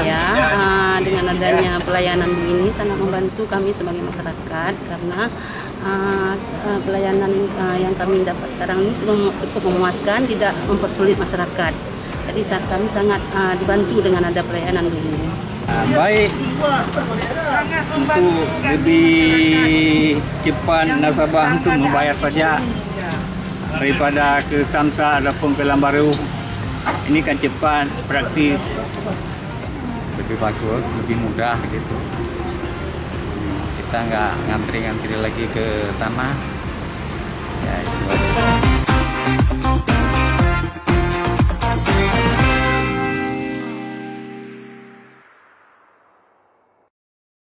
saya dengan adanya pelayanan ini sangat membantu kami sebagai masyarakat karena pelayanan yang kami dapat sekarang ini cukup memuaskan, tidak mempersulit masyarakat. Jadi kami sangat dibantu dengan ada pelayanan ini. Baik, untuk lebih cepat nasabah untuk membayar pajak daripada ke Samsat ataupun ke Lambaru. Ini kan cepat, praktis, lebih bagus, lebih mudah gitu. Kita nggak ngantri-ngantri lagi ke sana. Ya itu aja.